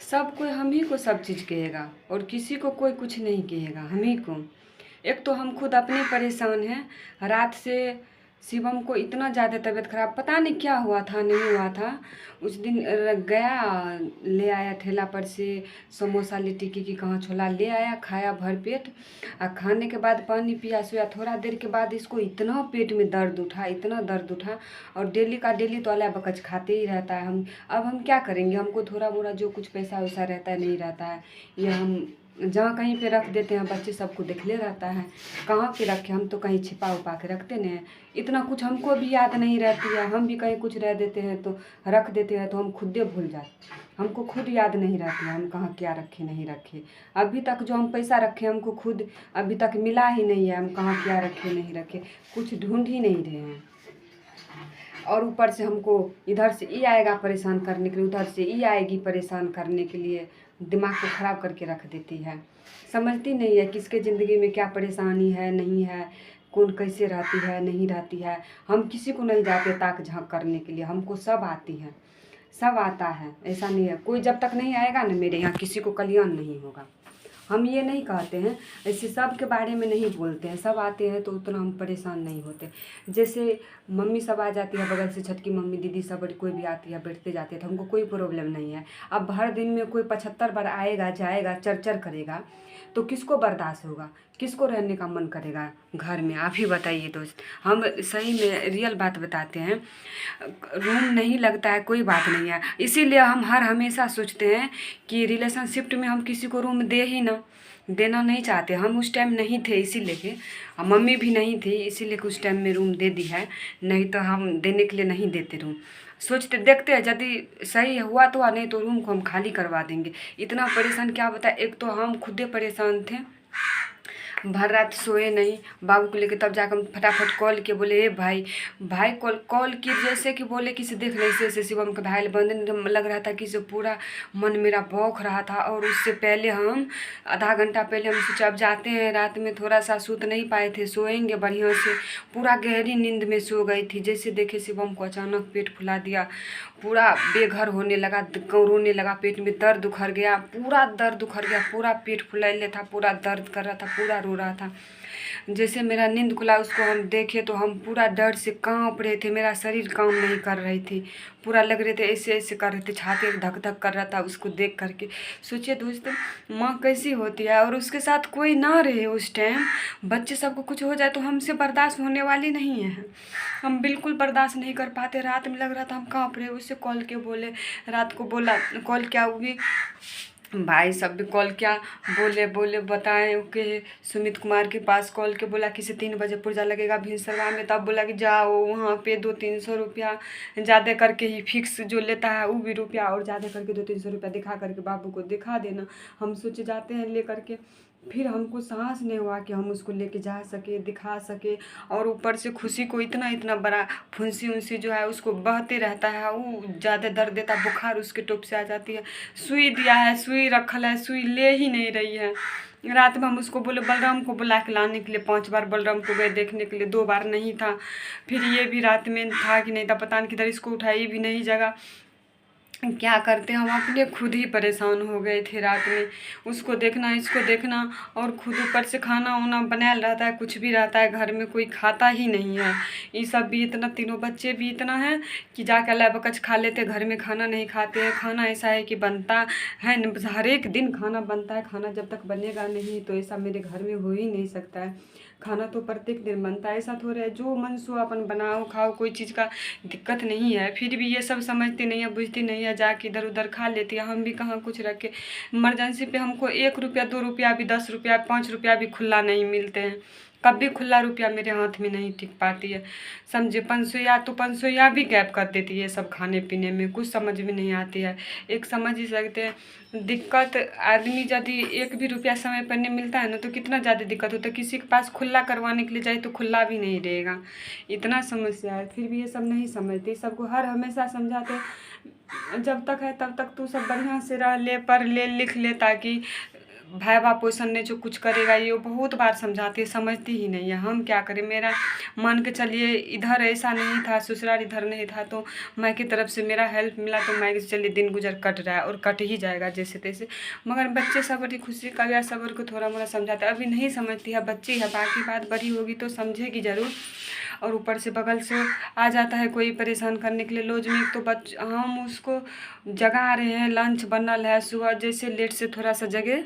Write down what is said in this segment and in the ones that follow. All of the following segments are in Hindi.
सब कोई हम ही को सब चीज़ कहेगा और किसी को कोई कुछ नहीं कहेगा, हम ही को। एक तो हम खुद अपने परेशान हैं। रात से शिवम को इतना ज़्यादा तबीयत खराब, पता नहीं क्या हुआ था नहीं हुआ था। उस दिन गया, ले आया ठेला पर से समोसा लिट्टी की कहाँ छोला ले आया, खाया भर पेट। और खाने के बाद पानी पिया, सोया। थोड़ा देर के बाद इसको इतना पेट में दर्द उठा, इतना दर्द उठा। और डेली का डेली तो अला बकच खाते ही रहता है। हम क्या करेंगे, हमको थोड़ा मोड़ा जो कुछ पैसा वैसा रहता है नहीं रहता है, ये हम जहाँ कहीं पे रख देते हैं, बच्चे सबको दिखले रहता है। कहाँ पे रखे, हम तो कहीं छिपा उपा के रखते नहीं हैं। इतना कुछ हमको भी याद नहीं रहती है, हम भी कहीं कुछ रह देते हैं तो रख देते हैं तो हम खुद भूल जाते, हमको खुद याद नहीं रहती है हम कहाँ क्या रखे नहीं रखे। अभी तक जो हम पैसा रखे हमको खुद अभी तक मिला ही नहीं है, हम कहाँ क्या रखे नहीं रखे, कुछ ढूंढ ही नहीं रहे हैं। और ऊपर से हमको इधर से ये आएगा परेशान करने के लिए, उधर से ये आएगी परेशान करने के लिए, दिमाग को ख़राब करके रख देती है। समझती नहीं है किसके ज़िंदगी में क्या परेशानी है नहीं है, कौन कैसे रहती है नहीं रहती है। हम किसी को नहीं जाते ताक झांक करने के लिए, हमको सब आती है, सब आता है। ऐसा नहीं है, कोई जब तक नहीं आएगा ना मेरे यहाँ किसी को कल्याण नहीं होगा। हम ये नहीं कहते हैं, ऐसे सब के बारे में नहीं बोलते हैं। सब आते हैं तो उतना हम परेशान नहीं होते। जैसे मम्मी सब आ जाती है बगल से, छटकी मम्मी दीदी सब बड़ी कोई भी आती है, बैठते जाते हैं तो हमको कोई प्रॉब्लम नहीं है। अब हर दिन में कोई 75 बार आएगा जाएगा चर करेगा तो किसको बर्दाश्त होगा, किसको रहने का मन करेगा घर में, आप ही बताइए दोस्त। हम सही में रियल बात बताते हैं, रूम नहीं लगता है कोई बात नहीं है, इसीलिए हम हमेशा सोचते हैं कि रिलेशनशिप में हम किसी को रूम दे ही ना, देना नहीं चाहते। हम उस टाइम नहीं थे इसीलिए, मम्मी भी नहीं थी इसीलिए उस टाइम में रूम दे दी है, नहीं तो हम देने के लिए नहीं देते रूम। सोचते देखते हैं यदि सही हुआ तो, नहीं तो रूम को हम खाली करवा देंगे। इतना परेशान क्या बताए, एक तो हम खुदे परेशान थे, भर रात सोए नहीं। बाबू को लेके तब जाकर हम फटाफट कॉल किए, बोले ए भाई कॉल किए, जैसे कि बोले किसी देख रहे ऐसे शिवम के भाई बंधन लग रहा था कि से पूरा मन मेरा बौख रहा था। और उससे पहले हम आधा घंटा पहले हम सोचा अब जाते हैं, रात में थोड़ा सा सूत नहीं पाए थे, सोएंगे बढ़िया से। पूरा गहरी नींद में सो गई थी, जैसे देखे शिवम को अचानक पेट फुला दिया, पूरा बेघर होने लगा, रोने लगा, पेट में दर्द उखड़ गया, पूरा दर्द उखड़ गया, पूरा पेट फुलाइले था, पूरा दर्द कर रहा था, पूरा रो रहा था। जैसे मेरा नींद खुला उसको हम देखे तो हम पूरा डर से कांप रहे थे, मेरा शरीर काम नहीं कर रही थी, पूरा लग रहे थे ऐसे ऐसे कर रहे थे, छाती धक धक कर रहा था उसको देख करके। सोचिए दोस्तों माँ कैसी होती है, और उसके साथ कोई ना रहे उस टाइम, बच्चे सबको कुछ हो जाए तो हमसे बर्दाश्त होने वाली नहीं है, हम बिल्कुल बर्दाश्त नहीं कर पाते। रात में लग रहा था हम कांप रहे, उससे कॉल के बोले, रात को बोला कॉल क्या हुई, भाई सब भी कॉल क्या बोले बताएं कि सुमित कुमार के पास कॉल के बोला कि से 3 बजे पुर्जा लगेगा भिनसरवा में। तब बोला कि जाओ वहाँ पे 200-300 रुपया ज़्यादा करके ही फिक्स जो लेता है वो भी रुपया, और ज़्यादा करके 200-300 रुपया दिखा करके बाबू को दिखा देना। हम सोचे जाते हैं ले करके, फिर हमको साहस नहीं हुआ कि हम उसको लेके जा सके दिखा सके। और ऊपर से खुशी को इतना बड़ा फुंसी उंसी जो है उसको बहते रहता है, वो ज़्यादा दर्द देता, बुखार उसके टोप से आ जाती है। सुई दिया है, सुई रखल है, सुई ले ही नहीं रही है। रात में हम उसको बोले बलराम को बुला के लाने के लिए, 5 बार बलराम को गए देखने के लिए, 2 बार नहीं था। फिर ये भी रात में था कि नहीं था, पता नहीं किधर इसको उठाई भी नहीं जगह। क्या करते हम अपने खुद ही परेशान हो गए थे रात में, उसको देखना इसको देखना, और खुद ऊपर से खाना वाना बनाया रहता है, कुछ भी रहता है घर में कोई खाता ही नहीं है। ये सब भी इतना, तीनों बच्चे भी इतना है कि जाके अल्लाह बकच खा लेते, घर में खाना नहीं खाते हैं। खाना ऐसा है कि बनता है हर एक दिन खाना बनता है, खाना जब तक बनेगा नहीं तो ऐसा मेरे घर में हो ही नहीं सकता है। खाना तो प्रत्येक दिन बनता है, ऐसा थोड़ा है जो मन सो अपन बनाओ खाओ, कोई चीज़ का दिक्कत नहीं है। फिर भी ये सब समझती नहीं है, बुझती नहीं है, जाके इधर उधर खा लेती है। हम भी कहाँ कुछ रखे, इमरजेंसी पे हमको 1 रुपया 2 रुपया भी 10 रुपया 5 रुपया भी खुला नहीं मिलते हैं, कभी खुला रुपया मेरे हाथ में नहीं टिक पाती है। समझे 500 तो 500 भी गैप कर देती है सब खाने पीने में, कुछ समझ में नहीं आती है। एक समझ ही सकते हैं दिक्कत, आदमी यदि 1 भी रुपया समय पर नहीं मिलता है ना तो कितना ज़्यादा दिक्कत होता है। किसी के पास खुला करवाने के लिए जाए तो खुला भी नहीं रहेगा, इतना समस्या है। फिर भी ये सब नहीं समझते, सबको हर हमेशा समझाते जब तक है तब तक तू सब बढ़िया से रह ले, पढ़ ले लिख ले, ताकि भाई बाप पोषण ने जो कुछ करेगा ये बहुत बार समझाती है, समझती ही नहीं है। हम क्या करें। मेरा मान के चलिए इधर ऐसा नहीं था, ससुराल इधर नहीं था, तो माँ की तरफ से मेरा हेल्प मिला, तो माँ के चलिए दिन गुजर कट रहा है और कट ही जाएगा जैसे तैसे। मगर बच्चे सब्र खुशी का या सब्र को थोड़ा मोड़ा समझाते, अभी नहीं समझती है, बच्ची है, बाकी बात बड़ी होगी तो समझेगी ज़रूर। और ऊपर से बगल से आ जाता है कोई परेशान करने के लिए। लॉज में एक तो हम उसको जगा रहे हैं, लंच बनल है, सुबह जैसे लेट से थोड़ा सा जगे,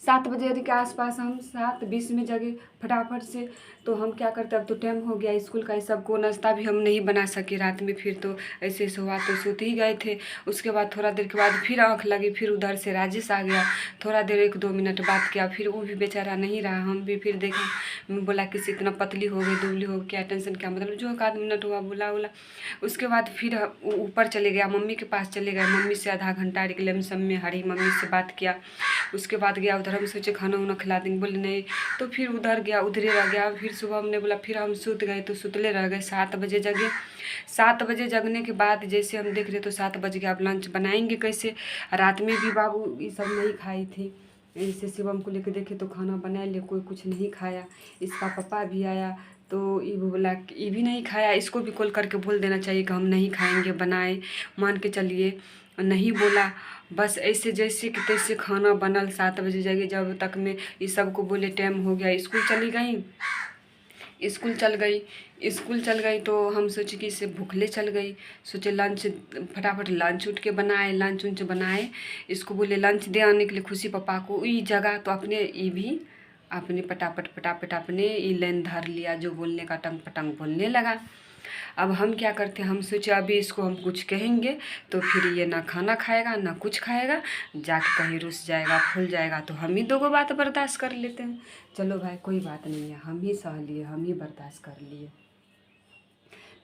7 बजे के आसपास हम 7:20 में जगे फटाफट से। तो हम क्या करते, अब तो टाइम हो गया स्कूल का, इस सबको नाश्ता भी हम नहीं बना सके रात में। फिर तो ऐसे ऐसे हुआ तो सोते ही गए थे। उसके बाद थोड़ा देर के बाद फिर आँख लगी, फिर उधर से राजेश आ गया, थोड़ा देर 1-2 मिनट बात किया, फिर वो भी बेचारा नहीं रहा। हम भी फिर देखें, बोला किसी इतना पतली हो गई, दुबली हो गई, क्या टेंशन, क्या मतलब, जो 1 मिनट हुआ बोला। उसके बाद फिर ऊपर चले गया, मम्मी के पास चले गए, मम्मी से आधा घंटा रिलेशन में हरी मम्मी से बात किया। उसके बाद गया उधर, हम सोचे खाना उना खिला देंगे, बोले नहीं, तो फिर उधर गया, उधरे रह गया। फिर सुबह हमने बोला, फिर हम सूत गए, तो सुतले रह गए, 7 बजे जगे। 7 बजे जगने के बाद जैसे हम देख रहे तो 7 बज गया, अब लंच बनाएंगे कैसे। रात में भी बाबू ये सब नहीं खाई थी, ऐसे शिवम को लेके देखे तो खाना बना ले, कोई कुछ नहीं खाया। इसका पापा भी आया तो ये बोला ये भी नहीं खाया, इसको भी कॉल करके बोल देना चाहिए कि हम नहीं खाएंगे, बनाए, मान के चलिए, नहीं बोला। बस ऐसे जैसे कि तैसे खाना बनल, 7 बजे जगह, जब तक में ये सबको बोले टाइम हो गया, स्कूल चली गई। स्कूल चल गई तो हम सोचे कि इससे भूखले चल गई, सोचे लंच फटाफट लंच उठ के बनाए, लंच उंच बनाए, इसको बोले लंच दे आने के लिए खुशी पापा को। ये जगह तो अपने ये भी अपने पटापट अपने ये लाइन धर लिया, जो बोलने का टंग पटंग बोलने लगा। अब हम क्या करते, हम सोचे अभी इसको हम कुछ कहेंगे तो फिर ये ना खाना खाएगा ना कुछ खाएगा, जाके कहीं रुस जाएगा, फूल जाएगा, तो हम ही 2 बात बर्दाश्त कर लेते हैं। चलो भाई कोई बात नहीं है, हम ही सह लिए, हम ही बर्दाश्त कर लिए।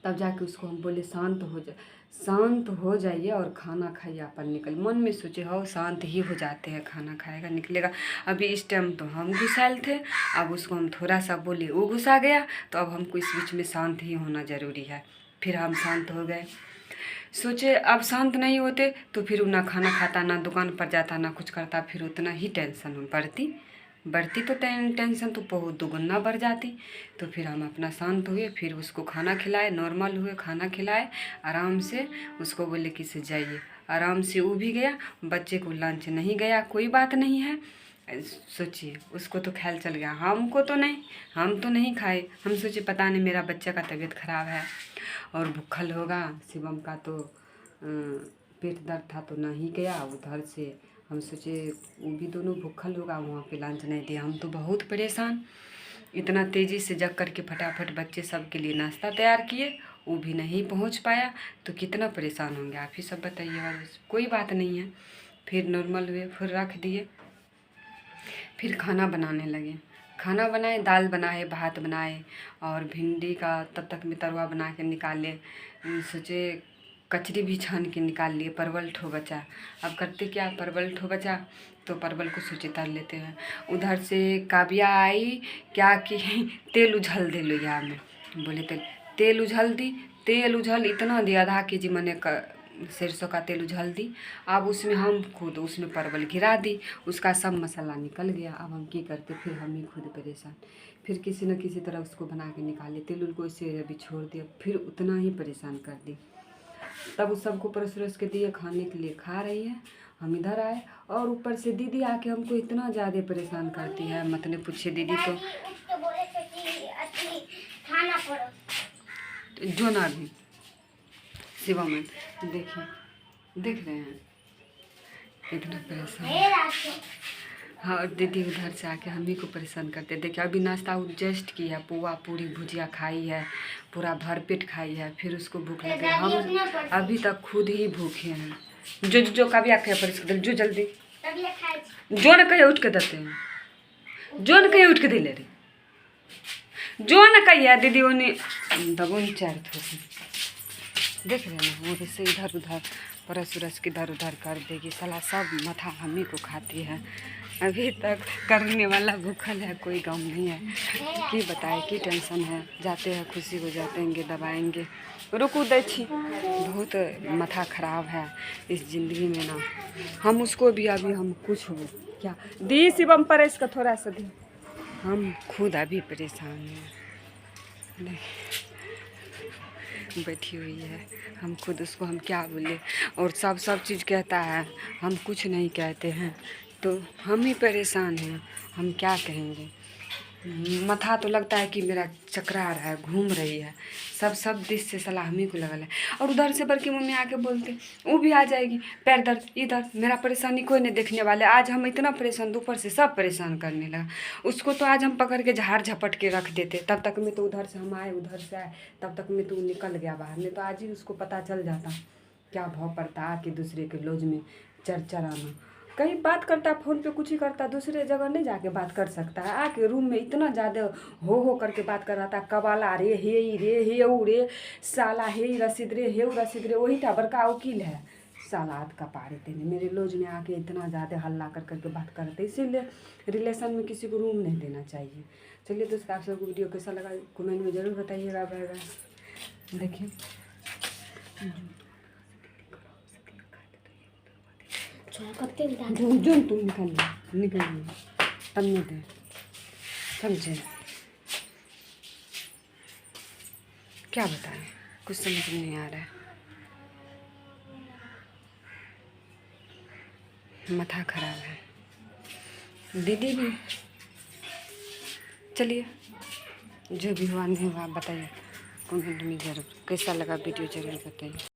तब जाके उसको हम बोले शांत हो जाइए और खाना खाइए, अपन निकल। मन में सोचे हो शांत ही हो जाते हैं, खाना खाएगा निकलेगा। अभी इस टाइम तो हम घुसायल थे, अब उसको हम थोड़ा सा बोले, वो घुसा गया, तो अब हमको इस बीच में शांत ही होना ज़रूरी है। फिर हम शांत हो गए, सोचे अब शांत नहीं होते तो फिर ना खाना खाता, ना दुकान पर जाता, ना कुछ करता, फिर उतना ही टेंशन बढ़ती तो टेंशन तो बहुत दुगुना बढ़ जाती। तो फिर हम अपना शांत हुए, फिर उसको खाना खिलाए, नॉर्मल हुए, खाना खिलाए आराम से, उसको बोले कि से जाइए, आराम से वो भी गया। बच्चे को लंच नहीं गया, कोई बात नहीं है, सोचिए उसको तो ख्याल चल गया, हमको तो नहीं, हम तो नहीं खाए। हम सोचे पता नहीं मेरा बच्चा का तबीयत ख़राब है और भूखल होगा। शिवम का तो पेट दर्द था तो नहीं गया उधर से। हम सोचे वो भी दोनों भूखल होगा, वहाँ पे लंच नहीं दिया। हम तो बहुत परेशान, इतना तेज़ी से जग करके फटाफट बच्चे सब के लिए नाश्ता तैयार किए, वो भी नहीं पहुँच पाया, तो कितना परेशान होंगे आप ही सब बताइए। कोई बात नहीं है, फिर नॉर्मल हुए, फिर रख दिए, फिर खाना बनाने लगे। खाना बनाए, दाल बनाए, भात बनाए और भिंडी का तब तक में तरुआ बना के निकाले। सोचे कचरी भी छान के निकाल लिए, परवल ठो बचा। अब करते क्या, परवल ठो बचा तो परवल को सोचे तल लेते हैं। उधर से काव्या आई, क्या कि तेल उझल दे लो यहाँ में, बोले तेल उझल दी, तेल उझल इतना दी, आधा केजी मैंने सरसों का तेल उझल दी। अब उसमें हम खुद उसमें परवल गिरा दी, उसका सब मसाला निकल गया। अब हम की करते, फिर हम ही खुद परेशान, फिर किसी न किसी तरह उसको बना के निकाले, तेल उनको इससे अभी छोड़ दिया, फिर उतना ही परेशान कर दी। तब उस सबको परस के दिए, खाने के लिए खा रही है। हम इधर आए और ऊपर से दीदी आके हमको इतना ज़्यादा परेशान करती है, मत ने पूछे। दीदी तो जो ना भी शिवम में देखिए, देख रहे हैं इतना परेशान। हाँ, और दीदी उधर से आके हम ही को परेशान करते। देखिए अभी नाश्ता जस्ट किया, पुआ पूरी भुजिया खाई है, पूरा भरपेट खाई है, फिर उसको भूख लगे। हम अभी तक खुद ही भूखे हैं। जो कभी आके पर जो जल्दी जो न कहिए उठ के देते हैं, जो न कहिए उठ के दे ले रही, जो न कहिए दीदी उन्हें दबोन चार थोड़ी। देख रहे हैं ना, वो जैसे इधर उधर परस उरस के इधर उधर कर देगी, साला सब मथा हम ही को खाती है। अभी तक करने वाला भूखल है, कोई गम नहीं है। की बताए की टेंशन है, जाते हैं खुशी हो जातेंगे दबाएंगे। रुकू दैछी, बहुत माथा खराब है इस ज़िंदगी में ना। हम उसको भी अभी हम कुछ हो क्या दी शिवम परेश का थोड़ा सा दी, हम खुद अभी परेशान हैं। बैठी हुई है, हम खुद उसको हम क्या बोले, और सब चीज़ कहता है, हम कुछ नहीं कहते हैं, तो हम ही परेशान हैं, हम क्या कहेंगे। माथा तो लगता है कि मेरा चकरा रहा है, घूम रही है, सब दिश से सलाह हमी को लगल है। और उधर से बड़की मम्मी आके बोलते वो भी आ जाएगी, पैर दर्द इधर, मेरा परेशानी कोई नहीं देखने वाले। आज हम इतना परेशान, ऊपर से सब परेशान करने लगा उसको। तो आज हम पकड़ के झाड़ झपट के रख देते, तब तक में तो उधर से हम आए, उधर से आए, तब तक में तो निकल गया बाहर। नहीं तो आज ही उसको पता चल जाता क्या भाव पड़ता आके दूसरे के लॉज में चरचराना। कहीं बात करता फ़ोन पे कुछ ही करता, दूसरे जगह नहीं जाके बात कर सकता है। आके रूम में इतना ज़्यादा हो करके बात कर रहा था, कबाला रे हे ऊ रे साला हे रसीद रे हे रसीद रे, वही था बड़का वकील है साला हाथ का पारे तेने मेरे लॉज में आके इतना ज़्यादा हल्ला करके बात करते। इसीलिए रिलेशन में किसी को रूम नहीं देना चाहिए। चलिए दोस्तों, आप सबको वीडियो कैसा लगा कमेंट में ज़रूर बताइएगा। देखिए जो तुम निकल तब नहीं दे, समझे क्या बताएं, कुछ समझ में नहीं आ रहा है, माथा खराब है। दीदी भी चलिए, जो भी हुआ नहीं हुआ बताइए कमेंट में ज़रूर। कैसा लगा वीडियो ज़रूर बताइए।